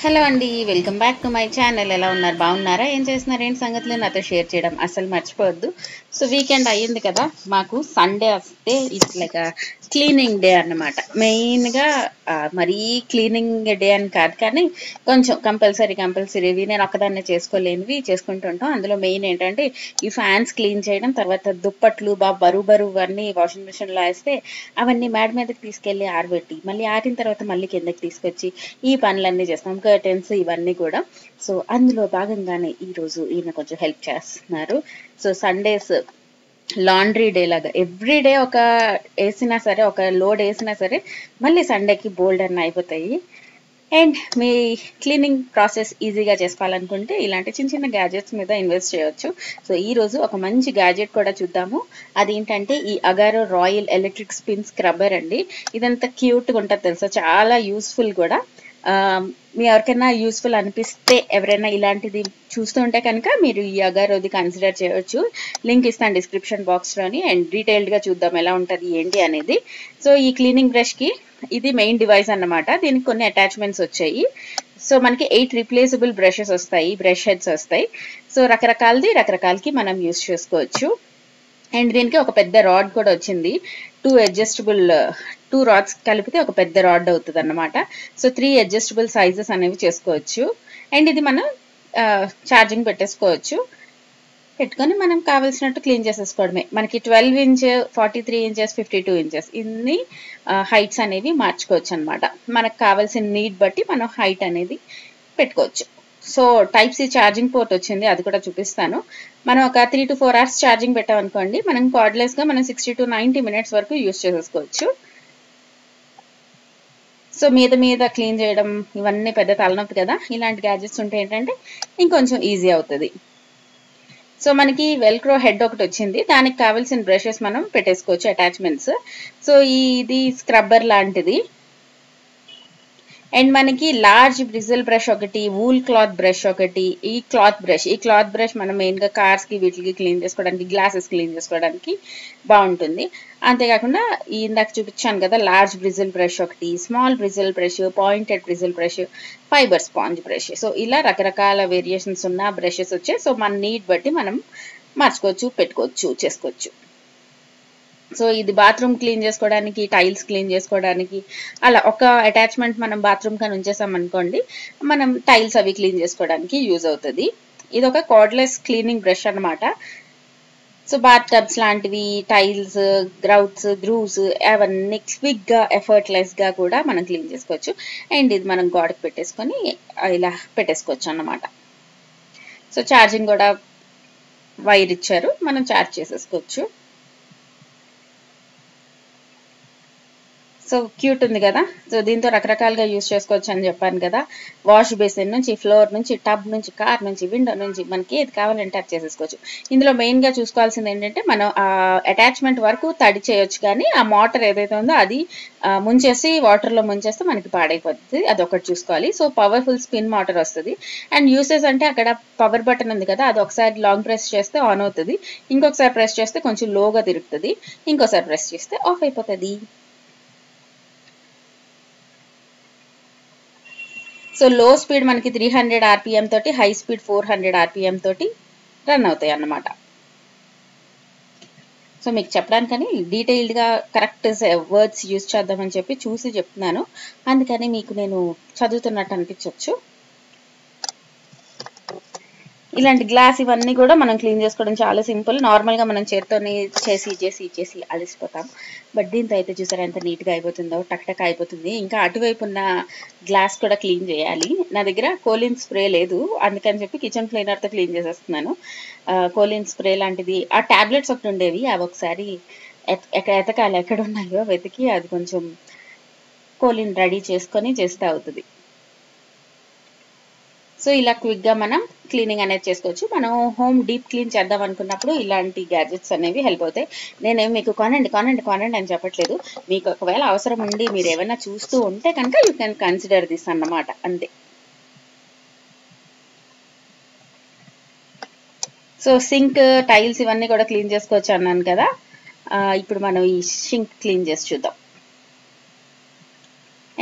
Hello అండి, welcome back to my channel. ఎలా ఉన్నారు? బాగున్నారా? ఏం చేస్తున్నారు? ఏంటి సంగతులు నాతో షేర్ చేయడం అసలు మర్చిపోవద్దు. సో వీకెండ్ అయ్యింది కదా, మాకు సండే వస్తే ఇట్స్ లైక్ క్లీనింగ్ డే అన్నమాట. మెయిన్గా మరీ క్లీనింగ్ డే అని కాదు, కానీ కొంచెం కంపల్సరీవి నేను ఒక్కదాన్నే చేసుకోలేనివి చేసుకుంటుంటాం. అందులో మెయిన్ ఏంటంటే ఈ ఫ్యాన్స్ క్లీన్ చేయడం, తర్వాత దుప్పట్లు బాగా బరువు అన్నీ వాషింగ్ మిషన్లో వేస్తే అవన్నీ మేడ మీదకి తీసుకెళ్ళి ఆరబెట్టి మళ్ళీ ఆరిన తర్వాత మళ్ళీ కిందకి తీసుకొచ్చి ఈ పనులన్నీ చేస్తాం, కర్టెన్స్ ఇవన్నీ కూడా. సో అందులో భాగంగానే ఈరోజు ఈయన కొంచెం హెల్ప్ చేస్తున్నారు. సో సండేస్ లాండ్రీ డే లాగా ఎవ్రీ డే ఒక వేసినా సరే, ఒక లోడ్ వేసినా సరే మళ్ళీ సండేకి బోల్డ్ అన్న అయిపోతాయి. అండ్ మీ క్లీనింగ్ ప్రాసెస్ ఈజీగా చేసుకోవాలనుకుంటే ఇలాంటి చిన్న చిన్న గ్యాజెట్స్ మీద ఇన్వెస్ట్ చేయొచ్చు. సో ఈరోజు ఒక మంచి గ్యాజెట్ కూడా చూద్దాము. అదేంటంటే ఈ Agaro royal electric spin scrubber అండి. ఇదంతా క్యూట్గా ఉంటుంది తెలుసా, చాలా యూస్ఫుల్ కూడా. మీ ఎవరికైనా యూస్ఫుల్ అనిపిస్తే, ఎవరైనా ఇలాంటిది చూస్తుంటే కనుక మీరు ఈ అగారోది కన్సిడర్ చేయొచ్చు. లింక్ ఇస్తాను డిస్క్రిప్షన్ బాక్స్లోని. అండ్ డీటెయిల్డ్గా చూద్దాం ఎలా ఉంటుంది ఏంటి అనేది. సో ఈ క్లీనింగ్ బ్రష్కి ఇది మెయిన్ డివైస్ అన్నమాట. దీనికి కొన్ని అటాచ్మెంట్స్ వచ్చాయి. సో మనకి 8 రీప్లేసబుల్ బ్రషెస్ వస్తాయి, బ్రష్ హెడ్స్ వస్తాయి. సో రకరకాలకి మనం యూస్ చేసుకోవచ్చు. అండ్ దీనికి ఒక పెద్ద రాడ్ కూడా వచ్చింది. 2 రాడ్స్ కలిపితే ఒక పెద్ద రాడ్ అవుతుంది అన్నమాట. సో 3 అడ్జస్టబుల్ సైజెస్ అనేవి చేసుకోవచ్చు. అండ్ ఇది మనం ఛార్జింగ్ పెట్టుకొని మనం కావాల్సినట్టు క్లీన్ చేసేసుకోవడమే. మనకి 12 ఇంచ్, 43 ఇంచెస్, 52 ఇంచెస్ ఇన్ని హైట్స్ అనేవి మార్చుకోవచ్చు అనమాట. మనకు కావాల్సిన నీడ్ బట్టి మనం హైట్ అనేది పెట్టుకోవచ్చు. So type C charging port వచ్చింది, అది కూడా చూపిస్తాను. మనం ఒక 3 to 4 hours ఛార్జింగ్ పెట్టామనుకోండి, మనం కార్డ్లెస్గా మనం 60 to 90 minutes వరకు యూస్ చేసేసుకోవచ్చు. సో మీద క్లీన్ చేయడం ఇవన్నీ పెద్ద తలనొప్పి కదా. ఇలాంటి గ్యాజెట్స్ ఉంటే ఏంటంటే ఇంకొంచెం ఈజీ అవుతుంది. సో మనకి వెల్క్రో హెడ్ ఒకటి వచ్చింది, దానికి కావాల్సిన బ్రషెస్ మనం పెట్టేసుకోవచ్చు, అటాచ్మెంట్స్. సో ఇది స్క్రబ్బర్ లాంటిది. అండ్ మనకి లార్జ్ బ్రిజిల్ బ్రష్ ఒకటి, వూల్ క్లాత్ బ్రష్ ఒకటి. ఈ క్లాత్ బ్రష్ మనం మెయిన్గా కార్స్కి వీటికి క్లీన్ చేసుకోవడానికి, గ్లాసెస్ క్లీన్ చేసుకోవడానికి బాగుంటుంది. అంతేకాకుండా ఇందాక చూపించాను కదా, లార్జ్ బ్రిజిల్ బ్రష్ ఒకటి, small Brazil brush, pointed Brazil brush, fibre sponge brush. So ఇలా రకరకాల వేరియేషన్స్ ఉన్న బ్రషెస్ వచ్చాయి. సో మన నీడ్ బట్టి మనం మార్చుకోవచ్చు, పెట్టుకోవచ్చు, చేసుకోవచ్చు. సో ఇది బాత్రూమ్ క్లీన్ చేసుకోవడానికి, టైల్స్ క్లీన్ చేసుకోవడానికి, అలా ఒక అటాచ్మెంట్ మనం బాత్రూమ్ కానీ ఉంచేసాం అనుకోండి, మనం టైల్స్ అవి క్లీన్ చేసుకోవడానికి యూజ్ అవుతుంది. ఇది ఒక కార్డ్లెస్ క్లీనింగ్ బ్రష్ అనమాట. సో బాత్ టబ్స్ లాంటివి, టైల్స్, గ్రౌట్స్, గ్రూవ్స్ అవన్నీ క్విక్గా, ఎఫర్ట్లెస్గా కూడా మనం క్లీన్ చేసుకోవచ్చు. అండ్ ఇది మనం గోడకు పెట్టేసుకొని ఇలా పెట్టేసుకోవచ్చు అన్నమాట. సో ఛార్జింగ్ కూడా వైర్ ఇచ్చారు, మనం ఛార్జ్ చేసేసుకోవచ్చు. సో క్యూట్ ఉంది కదా. సో దీంతో రకరకాలుగా యూజ్ చేసుకోవచ్చు అని చెప్పాను కదా. వాష్ బేసిన్ నుంచి, ఫ్లోర్ నుంచి, టబ్ నుంచి, కార్ నుంచి, విండో నుంచి మనకి ఏది కావాలంటే అది చేసేసుకోవచ్చు. ఇందులో మెయిన్గా చూసుకోవాల్సింది ఏంటంటే, మనం ఆ అటాచ్మెంట్ వరకు తడి చేయొచ్చు, కానీ ఆ మోటార్ ఏదైతే ఉందో అది వాటర్లో ముంచేస్తే మనకి పాడైపోతుంది, అది ఒకటి చూసుకోవాలి. సో పవర్ఫుల్ స్పిన్ మోటార్ వస్తుంది. అండ్ యూసేజ్ అంటే అక్కడ పవర్ బటన్ ఉంది కదా, అది ఒకసారి లాంగ్ ప్రెస్ చేస్తే ఆన్ అవుతుంది, ఇంకొకసారి ప్రెస్ చేస్తే కొంచెం లోగా తిరుగుతుంది, ఇంకోసారి ప్రెస్ చేస్తే ఆఫ్ అయిపోతుంది. సో లో స్పీడ్ మనకి 300 RPM తోటి, హై స్పీడ్ 400 RPM తోటి రన్ అవుతాయి అన్నమాట. సో మీకు చెప్పడానికని డీటెయిల్డ్గా కరెక్ట్ వర్డ్స్ యూజ్ చేద్దామని చెప్పి చూసి చెప్తున్నాను, అందుకని మీకు నేను చదువుతున్నట్టు అనిపించవచ్చు. ఇలాంటి గ్లాస్ ఇవన్నీ కూడా మనం క్లీన్ చేసుకోవడం చాలా సింపుల్. నార్మల్గా మనం చేతితోనే చేసి అలసిపోతాం. బట్ దీంతో అయితే చూసారా ఎంత నీట్గా అయిపోతుందో, టక్ అయిపోతుంది. ఇంకా అటువైపు ఉన్న గ్లాస్ కూడా క్లీన్ చేయాలి. నా దగ్గర కోలిన్ స్ప్రే లేదు, అందుకని చెప్పి కిచెన్ క్లీనర్తో క్లీన్ చేసేస్తున్నాను. కోలిన్ స్ప్రే లాంటిది, ఆ ట్యాబ్లెట్స్ ఒకటి ఉండేవి, అవి ఒకసారి ఎతకాలి, ఎక్కడ ఉన్నాయో వెతికి అది కొంచెం కోలిన్ రెడీ చేసుకొని చేస్తే అవుతుంది. సో ఇలా క్విక్గా మనం క్లీనింగ్ అనేది చేసుకోవచ్చు. మనం హోమ్ డీప్ క్లీన్ చేద్దాం అనుకున్నప్పుడు ఇలాంటి గ్యాడ్జెట్స్ అనేవి హెల్ప్ అవుతాయి. నేనేం మీకు కొనండి అని చెప్పట్లేదు. మీకు ఒకవేళ అవసరం ఉండి మీరు ఏమైనా చూస్తూ ఉంటే కనుక యూ కెన్ కన్సిడర్ దిస్ అన్నమాట, అంతే. సో సింక్, టైల్స్ ఇవన్నీ కూడా క్లీన్ చేసుకోవచ్చు అన్నాను కదా. ఇప్పుడు మనం ఈ సింక్ క్లీన్ చేసి చూద్దాం.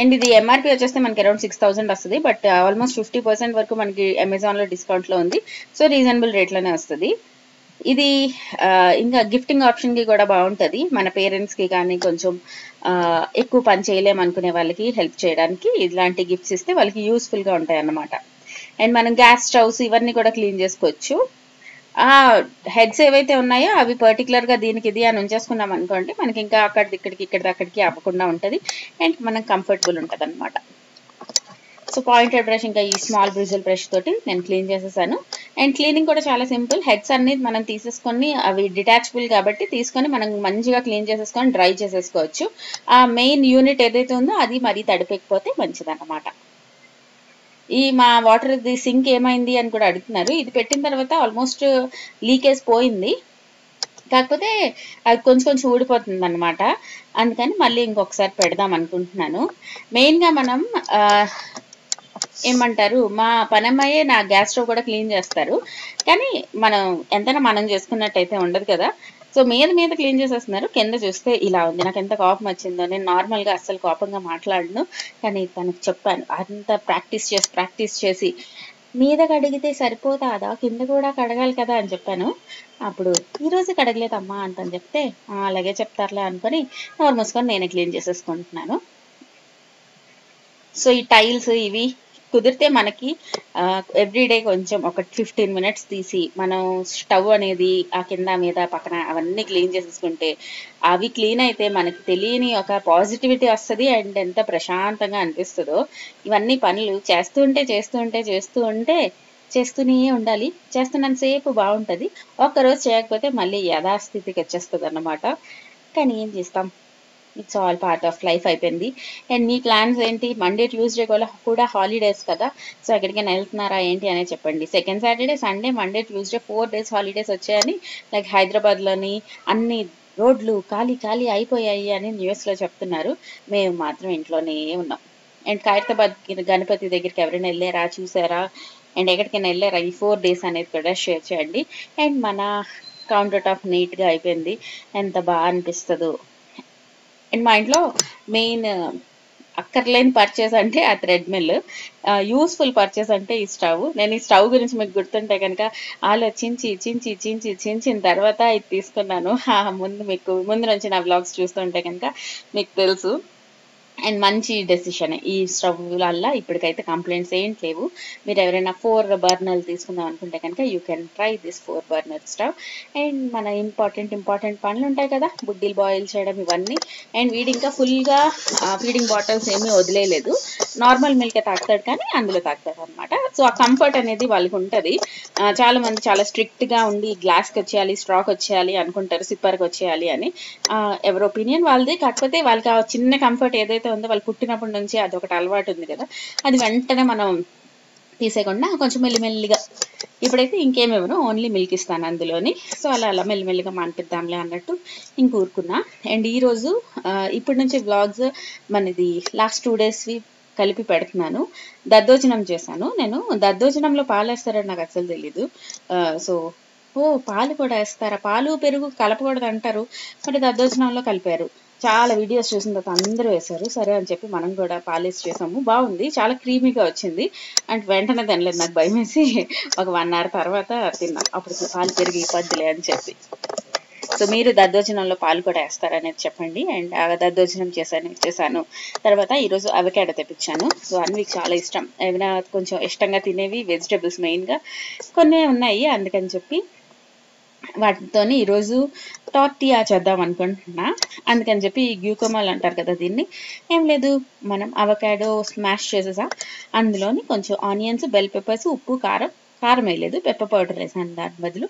అండ్ ఇది ఎంఆర్పి వచ్చేస్తే మనకి అరౌండ్ 6000 వస్తుంది, బట్ ఆల్మోస్ట్ 50% వరకు మనకి అమెజాన్లో డిస్కౌంట్లో ఉంది. సో రీజనబుల్ రేట్లోనే వస్తుంది ఇది. ఇంకా గిఫ్టింగ్ ఆప్షన్కి కూడా బాగుంటుంది, మన పేరెంట్స్కి కానీ కొంచెం ఎక్కువ పని చేయలేము అనుకునే వాళ్ళకి హెల్ప్ చేయడానికి ఇలాంటి గిఫ్ట్స్ ఇస్తే వాళ్ళకి యూస్ఫుల్గా ఉంటాయి అన్నమాట. అండ్ మనం గ్యాస్ స్టవ్స్ ఇవన్నీ కూడా క్లీన్ చేసుకోవచ్చు. హెడ్స్ ఏవైతే ఉన్నాయో అవి పర్టికులర్గా దీనికి ఇది అని ఉంచేసుకున్నాం అనుకోండి, మనకి ఇంకా ఇక్కడికి అవ్వకుండా ఉంటుంది అండ్ మనకు కంఫర్టబుల్ ఉంటుంది అనమాట. సో పాయింటెడ్ బ్రష్ ఇంకా ఈ స్మాల్ బ్రిజిల్ బ్రష్ తోటి నేను క్లీన్ చేసేసాను. అండ్ క్లీనింగ్ కూడా చాలా సింపుల్. హెడ్స్ అన్ని మనం తీసేసుకొని అవి డిటాచబుల్ కాబట్టి తీసుకొని మనం మంచిగా క్లీన్ చేసేసుకొని డ్రై చేసేసుకోవచ్చు. ఆ మెయిన్ యూనిట్ ఏదైతే ఉందో అది మరీ తడిపెక్కిపోతే మంచిదన్నమాట. మా వాటర్ సింక్ ఏమైంది అని కూడా అడుగుతున్నారు. ఇది పెట్టిన తర్వాత ఆల్మోస్ట్ లీకేజ్ పోయింది, కాకపోతే అది కొంచెం ఊడిపోతుంది అనమాట. అందుకని మళ్ళీ ఇంకొకసారి పెడదాం అనుకుంటున్నాను. మెయిన్గా మనం ఏమంటారు, మా పనమ్మాయే నా గ్యాస్ స్టవ్ కూడా క్లీన్ చేస్తారు, కానీ ఎంతైనా మనం చేసుకున్నట్టయితే ఉండదు కదా. సో మీద క్లీన్ చేసేస్తున్నారు, కింద చూస్తే ఇలా ఉంది. నాకు ఎంత కోపం వచ్చిందో. నేను నార్మల్గా అస్సలు కోపంగా మాట్లాడను, కానీ తనకు చెప్పాను అంత ప్రాక్టీస్ చేసి మీద కడిగితే సరిపోతాదా, కింద కూడా కడగాలి కదా అని చెప్పాను. అప్పుడు ఈరోజు కడగలేదమ్మా అంతని చెప్తే అలాగే చెప్తారులే అనుకొని నోరు మూసుకొని నేనే క్లీన్ చేసేసుకుంటున్నాను. సో ఈ టైల్స్ ఇవి కుదిరితే మనకి ఎవ్రీడే కొంచెం ఒక 15 minutes తీసి మనం స్టవ్ అనేది ఆ కింద మీద పక్కన అవన్నీ క్లీన్ చేసేసుకుంటే అవి క్లీన్ అయితే మనకి తెలియని ఒక పాజిటివిటీ వస్తుంది అండ్ ఎంత ప్రశాంతంగా అనిపిస్తుందో. ఇవన్నీ పనులు చేస్తూనే ఉండాలి. చేస్తున్నంతసేపు బాగుంటుంది, ఒక్కరోజు చేయకపోతే మళ్ళీ యథాస్థితికి వచ్చేస్తుంది అన్నమాట. కానీ ఏం చేస్తాం, it's all part of life అయిపోయింది. అండ్ మీ ప్లాన్స్ ఏంటి? మండే ట్యూస్డే కూడా హాలిడేస్ కదా, సో ఎక్కడికైనా వెళ్తున్నారా ఏంటి అనేది చెప్పండి. Second Saturday Sunday Monday Tuesday 4 days holidays వచ్చాయని లైక్ హైదరాబాద్లోని అన్ని రోడ్లు ఖాళీ అయిపోయాయి అని న్యూస్లో చెప్తున్నారు. మేము మాత్రం ఇంట్లోనే ఉన్నాం. అండ్ ఖైరతాబాద్ గణపతి దగ్గరికి ఎవరైనా వెళ్ళారా, చూసారా, అండ్ ఎక్కడికైనా వెళ్ళారా, ఈ 4 days అనేది కూడా షేర్ చేయండి. అండ్ మన కౌంటర్ టాప్ నీట్గా అయిపోయింది, ఎంత బాగా అనిపిస్తుందో. అండ్ మా ఇంట్లో మెయిన్ అక్కర్లేని పర్చేస్ అంటే ఆ థ్రెడ్మిల్, యూస్ఫుల్ పర్చేస్ అంటే ఈ స్టవ్. నేను ఈ స్టవ్ గురించి మీకు గుర్తుంటే కనుక చించిన తర్వాత ఇది తీసుకున్నాను. ముందు నుంచి నా వ్లాగ్స్ చూస్తుంటే కనుక మీకు తెలుసు. అండ్ మంచి డెసిషన్ ఈ స్టవ్ వల్ల. ఇప్పటికైతే కంప్లైంట్స్ ఏంటి లేవు. మీరు ఎవరైనా 4 burner తీసుకుందాం అనుకుంటే కనుక you can try this 4 burner stove. And మన ఇంపార్టెంట్ పనులు ఉంటాయి కదా, బుడ్డీలు బాయిల్ చేయడం ఇవన్నీ. అండ్ వీడి ఇంకా ఫుల్గా ఫీడింగ్ బాటిల్స్ ఏమీ వదిలేదు, నార్మల్ మిల్క్ తాగుతాడు కానీ అందులో తాగుతాడు అనమాట. సో ఆ కంఫర్ట్ అనేది వాళ్ళకి ఉంటుంది. చాలా మంది చాలా స్ట్రిక్ట్గా ఉండి గ్లాస్కి వచ్చేయాలి, స్ట్రాక్ వచ్చేయాలి అనుకుంటారు, సిప్పర్కి వచ్చేయాలి అని. ఎవరి ఒపీనియన్ వాళ్ళది. కాకపోతే వాళ్ళకి ఆ చిన్న కంఫర్ట్ ఏదైతే ఉందో, వాళ్ళు పుట్టినప్పటి నుంచి అదొకటి అలవాటు ఉంది కదా, అది వెంటనే మనం తీసేయకుండా కొంచెం మెల్లిమెల్లిగా. ఇప్పుడైతే ఇంకేమేమో ఓన్లీ మిల్క్ ఇస్తాను అందులోని. సో అలా మెల్లిమెల్లిగా మానిపిద్దాంలే అన్నట్టు ఇంకూరుకున్నా. అండ్ ఈరోజు ఇప్పటి నుంచి వ్లాగ్స్ మనది లాస్ట్ 2 daysవి కలిపి పెడుతున్నాను. దద్దోజనం చేశాను నేను. దద్దోజనంలో పాలు వేస్తారని నాకు అసలు తెలీదు. సో పాలు కూడా వేస్తారా, పాలు పెరుగు కలపకూడదు అంటారు, మరి దద్దోజనంలో కలిపారు. చాలా వీడియోస్ చూసిన తర్వాత అందరూ వేశారు, సరే అని చెప్పి మనం కూడా పాలేసి చేసాము. బాగుంది, చాలా క్రీమీగా వచ్చింది. అండ్ వెంటనే తినలేదు, నాకు భయం వేసి ఒక 1 hour తర్వాత తిన్నాను. అప్పుడు పాలు పెరిగి పద్దులే అని చెప్పి. సో మీరు దద్దోజనంలో పాలు కూడా వేస్తారనేది చెప్పండి. అండ్ దద్దోజనం చేశాను. తర్వాత ఈరోజు అవకాడో తెప్పించాను. సో అన్వికి చాలా ఇష్టం, ఏమైనా కొంచెం ఇష్టంగా తినేవి వెజిటేబుల్స్ మెయిన్గా కొన్ని ఉన్నాయి, అందుకని చెప్పి వాటితోని ఈరోజు టార్టియా చేద్దాం అనుకుంటున్నా. అందుకని చెప్పి గ్యూకోమాల్ అంటారు కదా దీన్ని. ఏం లేదు, మనం అవకాడో స్మాష్ చేసేసాం, అందులోని కొంచెం ఆనియన్స్, బెల్ పెప్పర్స్, ఉప్పు, కారం వేయలేదు, పెప్పర్ పౌడర్ వేసాను దాని బదులు.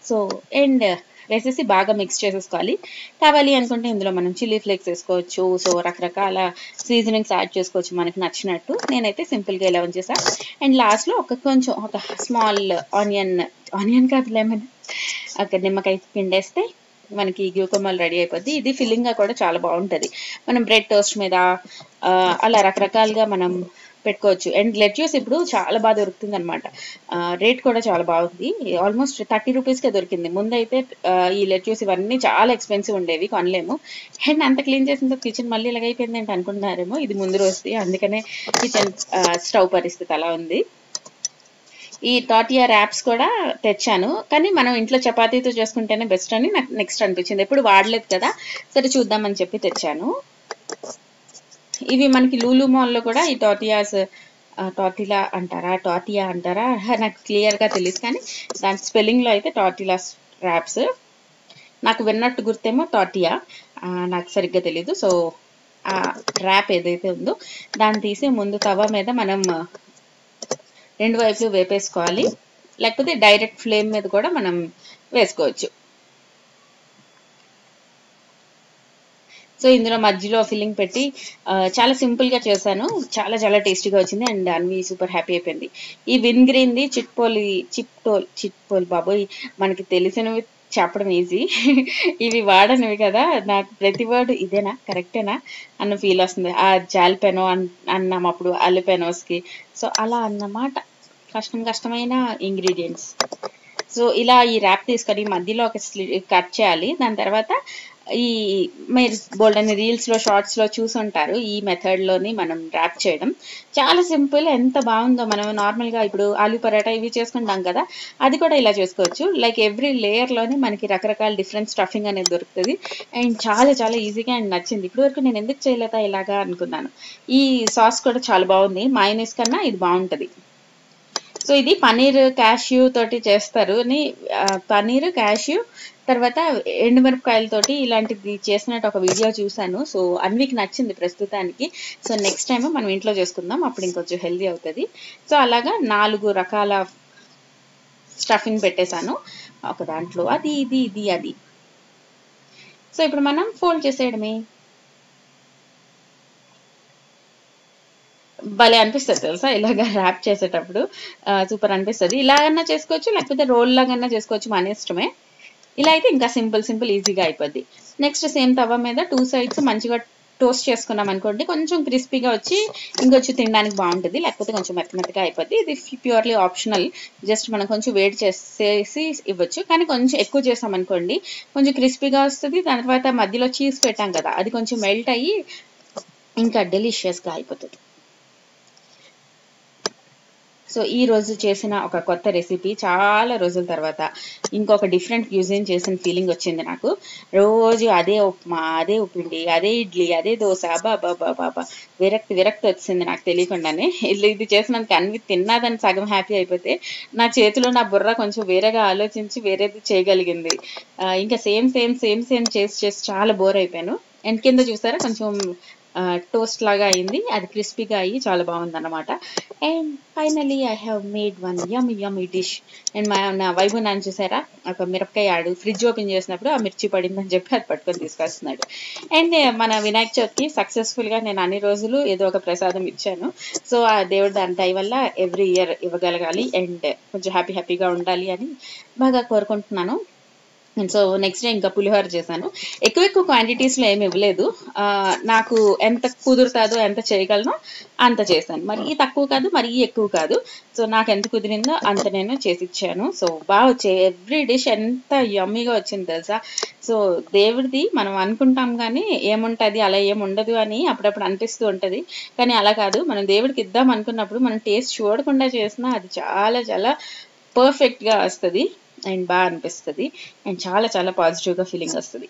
సో అండ్ వేసేసి బాగా మిక్స్ చేసేసుకోవాలి. కావాలి అనుకుంటే ఇందులో మనం చిల్లీ ఫ్లేక్స్ వేసుకోవచ్చు. సో రకరకాల సీజనింగ్స్ యాడ్ చేసుకోవచ్చు మనకి నచ్చినట్టు. నేనైతే సింపుల్గా ఇలా ఉంచేసా. అండ్ లాస్ట్లో ఒక స్మాల్ ఆనియన్ కాదు, లెమన్, ఒక నిమ్మకాయ పిండేస్తే మనకి గ్యూకోమాల్ రెడీ అయిపోద్ది. ఇది ఫిల్లింగ్గా కూడా చాలా బాగుంటుంది. మనం బ్రెడ్ టోస్ట్ మీద అలా రకరకాలుగా మనం పెట్టుకోవచ్చు. అండ్ లెట్యూస్ ఇప్పుడు చాలా బాగా దొరుకుతుంది అనమాట. రేట్ కూడా చాలా బాగుంది, ఆల్మోస్ట్ 30 రూపీస్కే దొరికింది. ముందైతే ఈ లెట్యూస్ ఇవన్నీ చాలా ఎక్స్పెన్సివ్ ఉండేవి, కొనలేము. అండ్ అంత క్లీన్ చేసిన కిచెన్ మళ్ళీ ఇలాగైపోయింది అంటే అనుకుంటున్నారేమో, ఇది ముందు రోజుది, అందుకనే కిచెన్ స్టవ్ పరిస్థితి అలా ఉంది. ఈ టాటియా ర్యాప్స్ కూడా తెచ్చాను, కానీ మనం ఇంట్లో చపాతీతో చేసుకుంటేనే బెస్ట్ అని నాకు నెక్స్ట్ అనిపించింది. ఎప్పుడు వాడలేదు కదా, సరే చూద్దామని చెప్పి తెచ్చాను. ఇవి మనకి లూలు మాల్లో కూడా ఈ టాటియాస్, టాటిలా అంటారా టాటియా అంటారా నాకు క్లియర్గా తెలియదు, కానీ దాని స్పెల్లింగ్లో అయితే టాటిలాస్ ర్యాప్స్. నాకు విన్నట్టు గుర్తేమో టాటియా, నాకు సరిగ్గా తెలీదు. సో ఆ ర్యాప్ ఏదైతే ఉందో దాన్ని తీసి ముందు తవ మీద మనం 2 వైపులు వేపేసుకోవాలి, లేకపోతే డైరెక్ట్ ఫ్లేమ్ మీద కూడా మనం వేసుకోవచ్చు. సో ఇందులో మధ్యలో ఫిల్లింగ్ పెట్టి చాలా సింపుల్గా చేశాను, చాలా చాలా టేస్టీగా వచ్చింది. అండ్ అన్వి సూపర్ హ్యాపీ అయిపోయింది. ఈ విన్గ్రీన్ది చిట్పోల్ బాబోయ్, మనకి తెలిసినవి చెప్పడం ఈజీ, ఇవి వాడనివి కదా, నాకు ప్రతి వర్డ్ ఇదేనా కరెక్టేనా అన్న ఫీల్ వస్తుంది. ఆ జాల్పెనో అన్నాం అప్పుడు అల్లిపెనోస్కి, సో అలా అన్నమాట, కష్టమైన ఇంగ్రీడియంట్స్. సో ఇలా ఈ ర్యాప్ తీసుకొని మధ్యలో ఒక కట్ చేయాలి. దాని తర్వాత ఈ మీరు బోల్డెన్ రీల్స్లో షార్ట్స్లో చూసుంటారు, ఈ మెథడ్లోని మనం ర్యాప్ చేయడం చాలా సింపుల్. ఎంత బాగుందో, మనం నార్మల్గా ఇప్పుడు ఆలూ పరాటా ఇవి చేసుకుంటాం కదా, అది కూడా ఇలా చేసుకోవచ్చు. లైక్ ఎవ్రీ లేయర్లోని మనకి రకరకాల డిఫరెంట్ స్టఫింగ్ అనేది దొరుకుతుంది. అండ్ చాలా చాలా ఈజీగా అండ్ నచ్చింది. ఇప్పటివరకు నేను ఎందుకు చేయలేదా ఇలాగా అనుకున్నాను. ఈ సాస్ కూడా చాలా బాగుంది, మయోనీస్ కన్నా ఇది బాగుంటుంది. సో ఇది పన్నీర్ క్యాష్యూ తోటి చేస్తారు అని, పన్నీర్ క్యాష్యూ తర్వాత ఎండుమిరపకాయలతోటి ఇలాంటిది చేసినట్టు ఒక వీడియో చూశాను. సో అన్వికి నచ్చింది ప్రస్తుతానికి. సో నెక్స్ట్ టైం మనం ఇంట్లో చేసుకుందాం, అప్పుడు ఇంకొంచెం హెల్దీ అవుతుంది. సో అలాగా 4 రకాల స్టఫింగ్ పెట్టేశాను ఒక దాంట్లో, అది ఇది ఇది అది. సో ఇప్పుడు మనం ఫోల్డ్ చేసేయడమే. భలే అనిపిస్తుంది తెలుసా ఇలాగా ర్యాప్ చేసేటప్పుడు, సూపర్ అనిపిస్తుంది. ఇలాగన్నా చేసుకోవచ్చు, లేకపోతే రోల్ లాగన్నా చేసుకోవచ్చు, మన ఇష్టమే. ఇలా అయితే ఇంకా సింపుల్ ఈజీగా అయిపోద్ది. నెక్స్ట్ సేమ్ తవ మీద 2 సైడ్స్ మంచిగా టోస్ట్ చేసుకున్నాం అనుకోండి, కొంచెం క్రిస్పీగా వచ్చి ఇంకొంచెం తినడానికి బాగుంటుంది, లేకపోతే కొంచెం మెత్తగా అయిపోద్ది. ఇది ప్యూర్లీ ఆప్షనల్, జస్ట్ మనం కొంచెం వేడి చేసేసి ఇవ్వచ్చు. కానీ కొంచెం ఎక్కువ చేసాం అనుకోండి కొంచెం క్రిస్పీగా వస్తుంది. దాని తర్వాత మధ్యలో చీజ్ పెట్టాం కదా, అది కొంచెం మెల్ట్ అయ్యి ఇంకా డెలిషియస్గా అయిపోతుంది. సో ఈ రోజు చేసిన ఒక కొత్త రెసిపీ, చాలా రోజుల తర్వాత ఇంకొక డిఫరెంట్ క్యూజిన్ చేసిన ఫీలింగ్ వచ్చింది నాకు. రోజు అదే ఉప్మా, అదే ఉప్పిండి, అదే ఇడ్లీ, అదే దోశ, బాబా విరక్తి వచ్చింది నాకు తెలియకుండానే. ఇది చేసినందుకు అన్ని తిన్నాదని సగం హ్యాపీ అయిపోతే, నా చేతిలో నా బుర్ర కొంచెం వేరేగా ఆలోచించి వేరేది చేయగలిగింది. ఇంకా సేమ్ చేసి చాలా బోర్ అయిపోయాను. అండ్ కింద చూసారా కొంచెం టోస్ట్ లాగా అయింది, అది క్రిస్పీగా అయ్యి చాలా బాగుంది అన్నమాట. And finally I have made one yummy dish. And నా వైపు నాన్న చూసారా, ఒక మిరపకాయ ఆడు ఫ్రిడ్జ్ ఓపెన్ చేసినప్పుడు ఆ మిర్చి పడిందని చెప్పి అది పట్టుకొని తీసుకొస్తున్నాడు. అండ్ మన వినాయక చవితికి సక్సెస్ఫుల్గా నేను అన్ని రోజులు ఏదో ఒక ప్రసాదం ఇచ్చాను. సో ఆ దేవుడు దాని దయ వల్ల ఎవ్రీ ఇయర్ ఇవ్వగలగాలి అండ్ కొంచెం హ్యాపీగా ఉండాలి అని బాగా కోరుకుంటున్నాను. సో నెక్స్ట్ డే ఇంకా పులిహోర చేశాను. ఎక్కువ క్వాంటిటీస్లో ఏమి ఇవ్వలేదు, నాకు ఎంత కుదురుతుందో ఎంత చేయగలనో అంత చేశాను. మరీ తక్కువ కాదు, మరీ ఎక్కువ కాదు. సో నాకు ఎంత కుదిరిందో అంత నేను చేసి ఇచ్చాను. సో బాగా వచ్చాయి, ఎవ్రీ డిష్ ఎంత యమ్మీగా వచ్చింది తెలుసా. సో దేవుడిది మనం అనుకుంటాం కానీ ఏముంటుంది అలా ఏముండదు అని అప్పుడప్పుడు అనిపిస్తూ ఉంటుంది. కానీ అలా కాదు, మనం దేవుడికి ఇద్దాం అనుకున్నప్పుడు మనం టేస్ట్ చూడకుండా చేసినా అది చాలా చాలా పర్ఫెక్ట్గా వస్తుంది అండ్ బాగా అనిపిస్తుంది అండ్ చాలా చాలా పాజిటివ్గా ఫీలింగ్ వస్తుంది.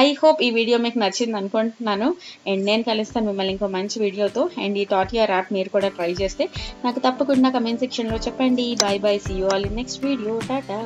ఐ హోప్ ఈ వీడియో మీకు నచ్చింది అనుకుంటున్నాను. అండ్ నేను కలుస్తాను మిమ్మల్ని ఇంకో మంచి వీడియోతో. అండ్ ఈ టాటియా ర్యాప్ మీరు కూడా ట్రై చేస్తే నాకు తప్పకుండా కమెంట్ సెక్షన్లో చెప్పండి. Bye see you all in next video, Tata.